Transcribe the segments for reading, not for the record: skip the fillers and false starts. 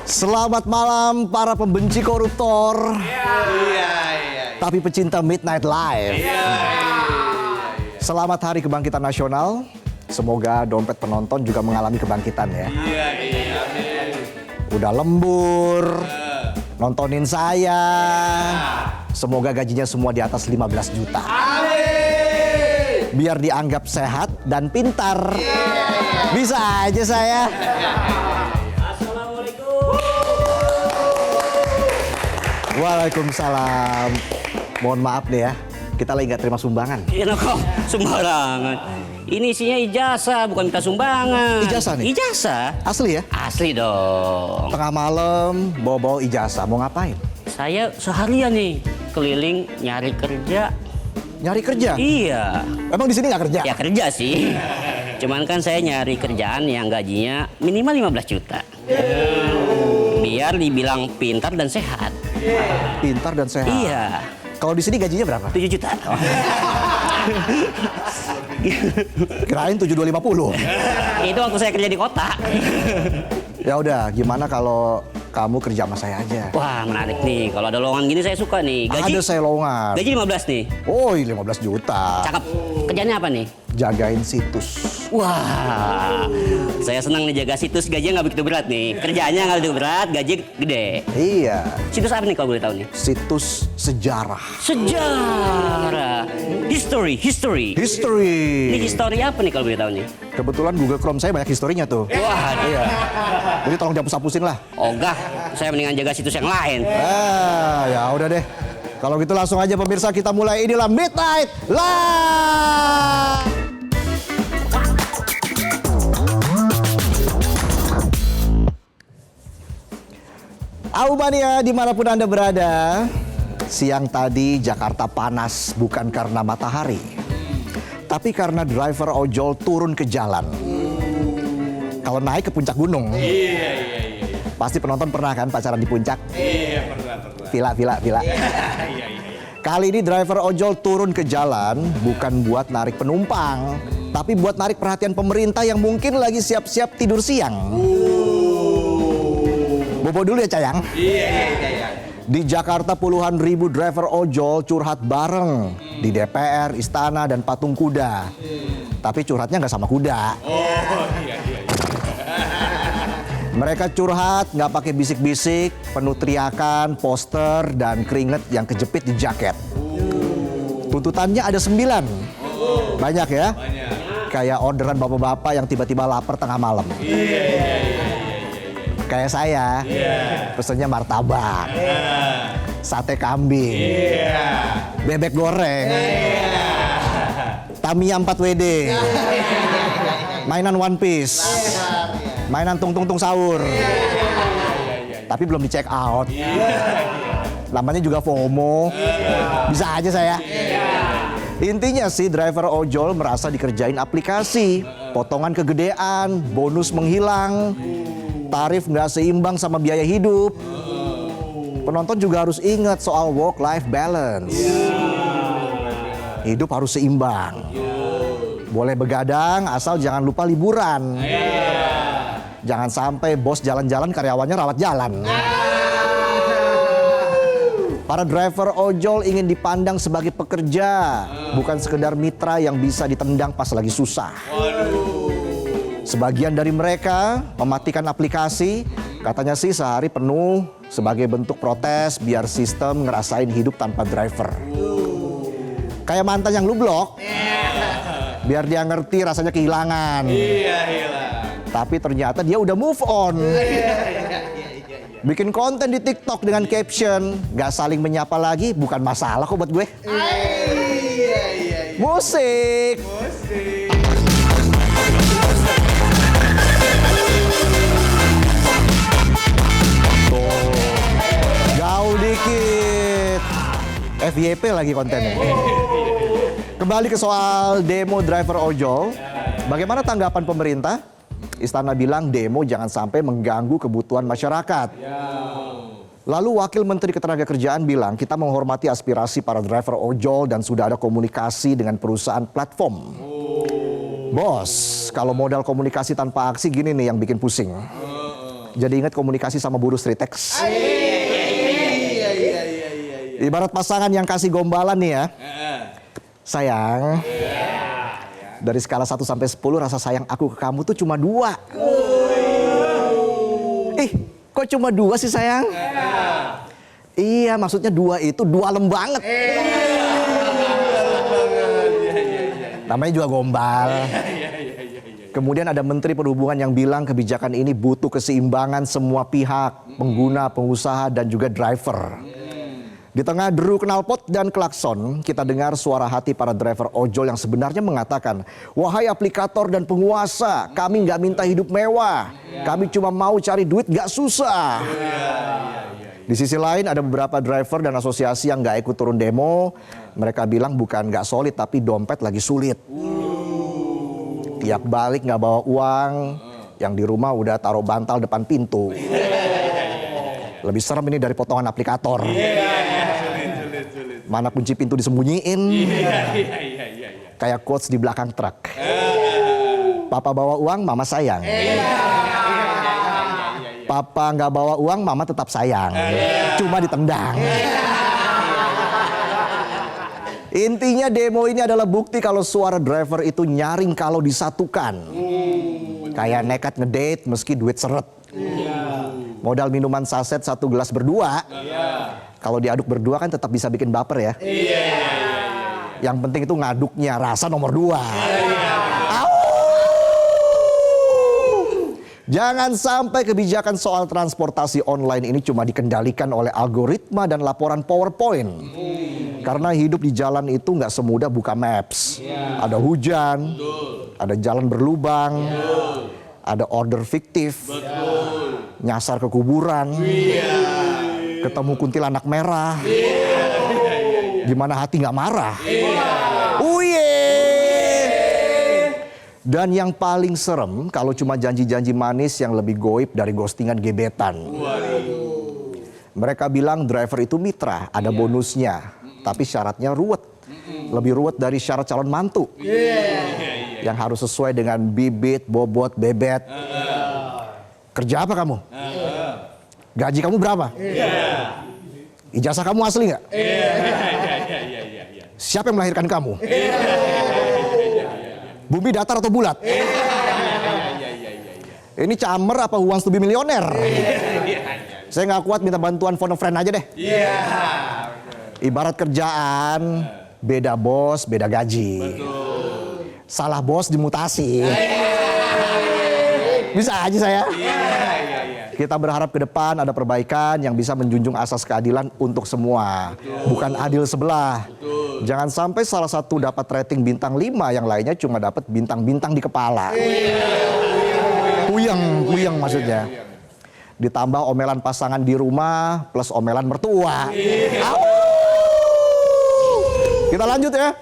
Selamat malam para pembenci koruptor, tapi pecinta Midnight Live. Selamat Hari Kebangkitan Nasional. Semoga dompet penonton juga mengalami kebangkitan ya. Udah lembur, nontonin saya. Semoga gajinya semua di atas 15 juta. Biar dianggap sehat dan pintar. Bisa aja saya. Waalaikumsalam. Mohon maaf nih ya, kita lagi nggak terima sumbangan. Iya kok sembarangan. Ini isinya ijazah, bukan minta sumbangan. Ijazah nih? Ijazah? Asli ya? Asli dong. Tengah malam bawa-bawa ijazah, mau ngapain? Saya seharian nih keliling nyari kerja. Nyari kerja? Iya. Emang di sini nggak kerja? Ya kerja sih. Cuman kan saya nyari kerjaan yang gajinya minimal 15 juta. Biar dibilang pintar dan sehat. Pintar dan sehat. Iya. Kalau di sini gajinya berapa? 7 juta. Kirain 7250. Itu waktu saya kerja di kota. Ya udah, gimana kalau kamu kerja sama saya aja? Wah menarik nih. Kalau ada lowongan gini saya suka nih. Ada saya lowongan. Gaji 15 nih. Oh, 15 juta. Cakep. Kerjanya apa nih? Jagain situs. Wah, saya senang nih jaga situs, gajinya nggak begitu berat nih. Kerjaannya nggak begitu berat, gaji gede. Iya. Situs apa nih kalau boleh tahu nih? Situs sejarah. Sejarah, history. History. Ini history apa nih kalau boleh tahu nih? Kebetulan Google Chrome saya banyak historinya tuh. Wah, Iya. Jadi tolong dihapus-hapusin lah. ogah, saya mendingan jaga situs yang lain. Ya udah deh. Kalau gitu langsung aja pemirsa kita mulai, inilah Midnight Live. Aumania dimanapun Anda berada, siang tadi Jakarta panas bukan karena matahari, tapi karena driver ojol turun ke jalan. Kalau naik ke puncak gunung, pasti penonton pernah kan pacaran di puncak? Iya, pernah. Vila. Kali ini driver ojol turun ke jalan bukan buat narik penumpang, tapi buat narik perhatian pemerintah yang mungkin lagi siap-siap tidur siang. Bobo dulu ya Cayang. Iya. Di Jakarta puluhan ribu driver ojol curhat bareng di DPR, Istana, dan Patung Kuda. Tapi curhatnya nggak sama kuda. Iya. Mereka curhat nggak pakai bisik-bisik, penuh teriakan, poster, dan keringet yang kejepit di jaket. Tuntutannya ada 9. Banyak ya? Kayak orderan bapak-bapak yang tiba-tiba lapar tengah malam. Kayak saya, pesennya martabak, sate kambing, bebek goreng, Tamiya 4WD, mainan One Piece, mainan tung-tung sahur. Tapi belum di check out. Namanya juga FOMO. Bisa aja saya. Intinya sih driver ojol merasa dikerjain aplikasi, potongan kegedean, bonus menghilang, tarif nggak seimbang sama biaya hidup. Penonton juga harus ingat soal work-life balance. Hidup harus seimbang. Boleh begadang asal jangan lupa liburan. Jangan sampai bos jalan-jalan karyawannya rawat jalan. Para driver ojol ingin dipandang sebagai pekerja, bukan sekedar mitra yang bisa ditendang pas lagi susah. Sebagian dari mereka mematikan aplikasi, katanya sih sehari penuh sebagai bentuk protes biar sistem ngerasain hidup tanpa driver. Kayak mantan yang lu blok, biar dia ngerti rasanya kehilangan. Tapi ternyata dia udah move on. Bikin konten di TikTok dengan caption, gak saling menyapa lagi, bukan masalah kok buat gue. Musik. Gaul dikit. FYP lagi kontennya. Kembali ke soal demo driver ojol. Bagaimana tanggapan pemerintah? Istana bilang demo jangan sampai mengganggu kebutuhan masyarakat. Lalu Wakil Menteri Ketenagakerjaan bilang kita menghormati aspirasi para driver ojol dan sudah ada komunikasi dengan perusahaan platform. Bos, kalau modal komunikasi tanpa aksi gini nih yang bikin pusing. Jadi ingat komunikasi sama buruh street text. Ibarat pasangan yang kasih gombalan nih ya. Sayang, dari skala 1 sampai 10 rasa sayang aku ke kamu tuh cuma 2. Kok cuma 2 sih sayang? Iya, maksudnya 2 itu 2 banget. Namanya juga gombal. Kemudian ada Menteri Perhubungan yang bilang kebijakan ini butuh keseimbangan semua pihak, pengguna, pengusaha, dan juga driver. Di tengah deru knalpot dan klakson, kita dengar suara hati para driver ojol yang sebenarnya mengatakan, wahai aplikator dan penguasa, kami nggak minta hidup mewah, kami cuma mau cari duit nggak susah. Di sisi lain ada beberapa driver dan asosiasi yang nggak ikut turun demo. Mereka bilang bukan nggak solid tapi dompet lagi sulit. Tiap balik nggak bawa uang, yang di rumah udah taruh bantal depan pintu. Lebih serem ini dari potongan aplikator. Mana kunci pintu disembunyiin. Kayak quotes di belakang truk. Papa bawa uang, mama sayang. Papa nggak bawa uang, mama tetap sayang. Cuma ditendang. Intinya demo ini adalah bukti kalau suara driver itu nyaring kalau disatukan. Kayak nekat ngedate meski duit seret. Modal minuman saset 1 gelas berdua. Kalau diaduk berdua kan tetap bisa bikin baper ya. Yang penting itu ngaduknya rasa nomor 2. Jangan sampai kebijakan soal transportasi online ini cuma dikendalikan oleh algoritma dan laporan PowerPoint. Karena hidup di jalan itu nggak semudah buka maps. Ada hujan, ada jalan berlubang, ada order fiktif, nyasar ke kuburan, ketemu kuntilanak merah, gimana hati nggak marah. Dan yang paling serem kalau cuma janji-janji manis yang lebih goib dari ghostingan gebetan. Mereka bilang driver itu mitra, ada bonusnya, tapi syaratnya ruwet. Lebih ruwet dari syarat calon mantu. Yang harus sesuai dengan bibit, bobot, bebet. Kerja apa kamu? Gaji kamu berapa? Ijazah kamu asli nggak? Siapa yang melahirkan kamu? Bumi datar atau bulat? Ini camer apa who wants to be millionaire? Saya nggak kuat, minta bantuan phone a friend aja deh. Ibarat kerjaan, beda bos, beda gaji. Salah bos dimutasi. Bisa aja saya. Kita berharap ke depan ada perbaikan yang bisa menjunjung asas keadilan untuk semua. Bukan adil sebelah. Jangan sampai salah satu dapat rating bintang 5, yang lainnya cuma dapat bintang-bintang di kepala. Puyeng maksudnya. Ditambah omelan pasangan di rumah plus omelan mertua. Kita lanjut ya.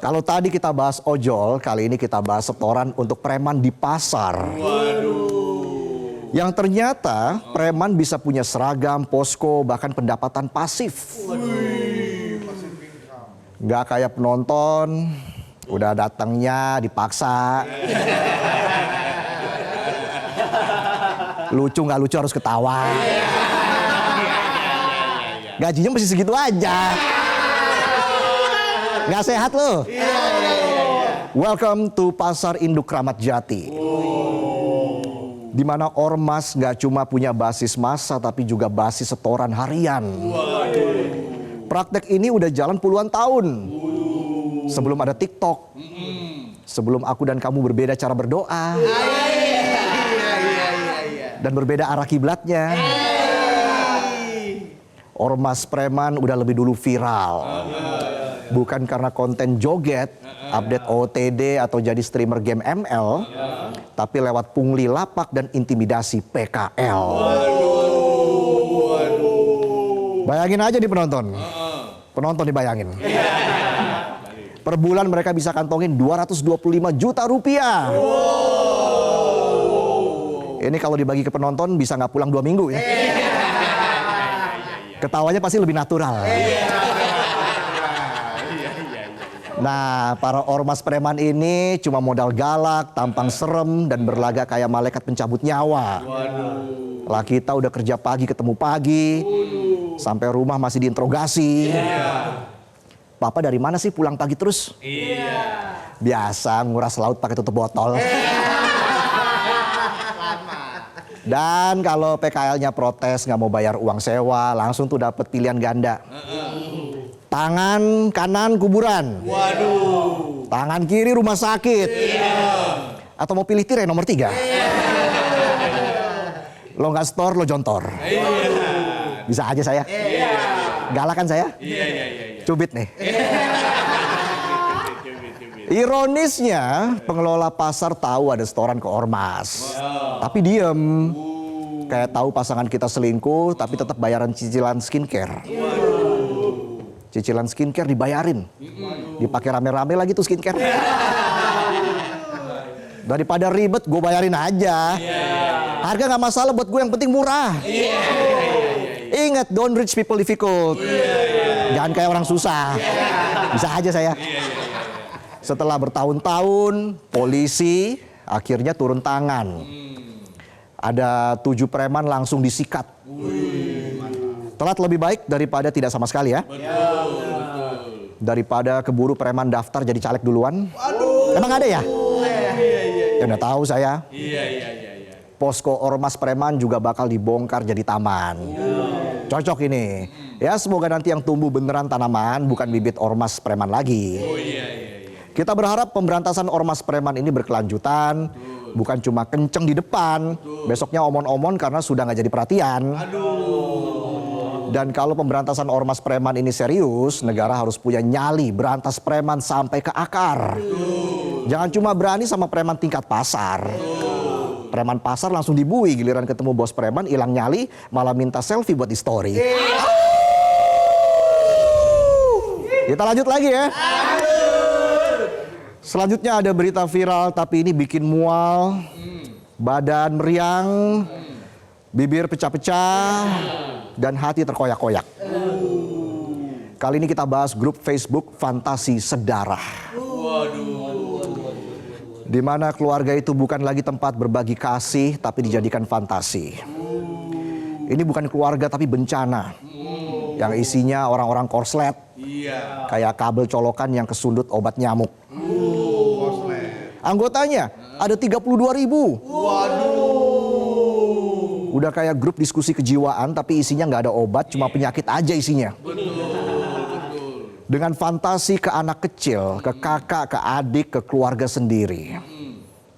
Kalau tadi kita bahas ojol, kali ini kita bahas setoran untuk preman di pasar. Yang ternyata preman bisa punya seragam, posko, bahkan pendapatan pasif. Nggak kayak penonton, udah datangnya dipaksa. Lucu nggak lucu harus ketawa. Gajinya masih segitu aja. Nggak sehat loh. Welcome to Pasar Induk Kramat Jati. Di mana ormas nggak cuma punya basis massa tapi juga basis setoran harian. Praktek ini udah jalan puluhan tahun. Sebelum ada TikTok. Sebelum aku dan kamu berbeda cara berdoa. Dan berbeda arah kiblatnya. Ormas preman udah lebih dulu viral. Bukan karena konten joget, update OOTD atau jadi streamer game ML, tapi lewat pungli lapak dan intimidasi PKL. Bayangin aja di penonton. Penonton dibayangin. Per bulan mereka bisa kantongin 225 juta rupiah. Ini kalau dibagi ke penonton bisa nggak pulang 2 minggu ya. Ketawanya pasti lebih natural. Nah, para ormas preman ini cuma modal galak, tampang serem, dan berlagak kayak malaikat pencabut nyawa. Lah kita udah kerja pagi ketemu pagi, sampai rumah masih diinterogasi. Papa dari mana sih pulang pagi terus? Biasa nguras laut pakai tutup botol. Dan kalau PKL-nya protes nggak mau bayar uang sewa, langsung tuh dapat pilihan ganda. Tangan kanan kuburan. Tangan kiri rumah sakit. Atau mau pilih tirai nomor 3. Lo nggak store, lo jontor. Bisa aja saya. Galak kan saya? Cubit nih. Ironisnya, pengelola pasar tahu ada setoran ke ormas. Tapi diem. Kayak tahu pasangan kita selingkuh, tapi tetap bayaran cicilan skincare. Cicilan skincare dibayarin. Dipakai rame-rame lagi tuh skincare. Daripada ribet, gue bayarin aja. Harga nggak masalah buat gue, yang penting murah. Ingat, don't rich people difficult. Jangan kayak orang susah. Bisa aja saya. Setelah bertahun-tahun, polisi akhirnya turun tangan. Ada 7 preman langsung disikat. Telat lebih baik daripada tidak sama sekali ya. Daripada keburu preman daftar jadi caleg duluan. Emang ada ya? Ya udah tahu saya. Posko ormas preman juga bakal dibongkar jadi taman. Cocok ini. Ya semoga nanti yang tumbuh beneran tanaman, bukan bibit ormas preman lagi. Kita berharap pemberantasan ormas preman ini berkelanjutan, bukan cuma kenceng di depan, besoknya omon-omon karena sudah nggak jadi perhatian. Dan kalau pemberantasan ormas preman ini serius, negara harus punya nyali berantas preman sampai ke akar. Jangan cuma berani sama preman tingkat pasar. Preman pasar langsung dibui, giliran ketemu bos preman hilang nyali, malah minta selfie buat di story. Kita lanjut lagi ya. Selanjutnya ada berita viral tapi ini bikin mual. Badan meriang, bibir pecah-pecah, dan hati terkoyak-koyak. Kali ini kita bahas grup Facebook Fantasi Sedarah. Di mana keluarga itu bukan lagi tempat berbagi kasih tapi dijadikan fantasi. Ini bukan keluarga tapi bencana. Yang isinya orang-orang korslet. Kayak kabel colokan yang kesundut obat nyamuk. Anggotanya ada 32.000. Udah kayak grup diskusi kejiwaan tapi isinya nggak ada obat, cuma penyakit aja isinya. Dengan fantasi ke anak kecil, ke kakak, ke adik, ke keluarga sendiri.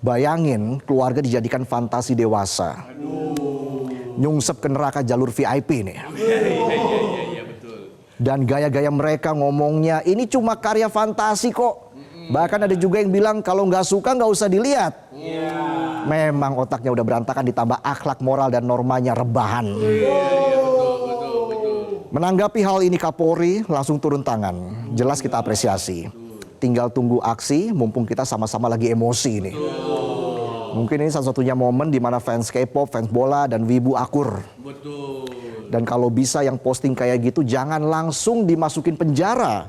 Bayangin keluarga dijadikan fantasi dewasa. Nyungsep ke neraka jalur VIP nih. Dan gaya-gaya mereka ngomongnya, ini cuma karya fantasi kok. Bahkan ada juga yang bilang kalau nggak suka nggak usah dilihat. Memang otaknya udah berantakan, ditambah akhlak moral dan normanya rebahan. Menanggapi hal ini Kapolri langsung turun tangan. Jelas kita apresiasi. Tinggal tunggu aksi, mumpung kita sama-sama lagi emosi nih. Mungkin ini satu-satunya momen di mana fans K-pop, fans bola, dan wibu akur. Dan kalau bisa yang posting kayak gitu jangan langsung dimasukin penjara.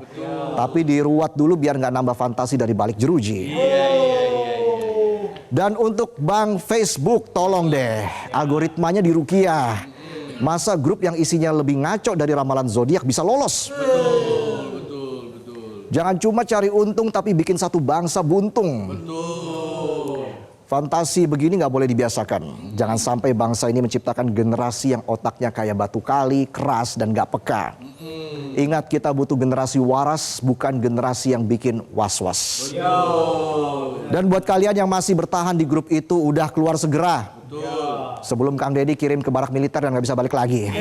Tapi diruat dulu biar nggak nambah fantasi dari balik jeruji. Dan untuk Bang Facebook, tolong deh algoritmanya dirukiah. Masa grup yang isinya lebih ngaco dari ramalan zodiak bisa lolos? Jangan cuma cari untung tapi bikin satu bangsa buntung. Fantasi begini nggak boleh dibiasakan. Jangan sampai bangsa ini menciptakan generasi yang otaknya kayak batu kali, keras dan gak peka. Ingat, kita butuh generasi waras, bukan generasi yang bikin was-was. Dan buat kalian yang masih bertahan di grup itu, udah keluar segera. Sebelum Kang Deddy kirim ke barak militer dan gak bisa balik lagi.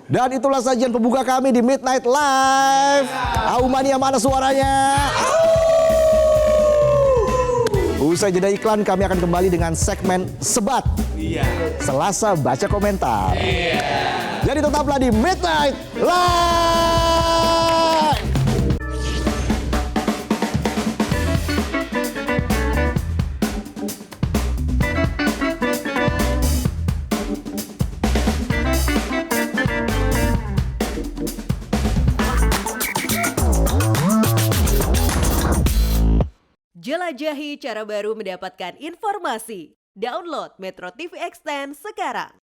Dan itulah sajian pembuka kami di Midnight Live. Aumania mana suaranya? Usai jeda iklan, kami akan kembali dengan segmen Sebat. Selasa baca komentar. Jadi tetaplah di Midnight Live. Jelajahi cara baru mendapatkan informasi. Download Metro TV Extend sekarang.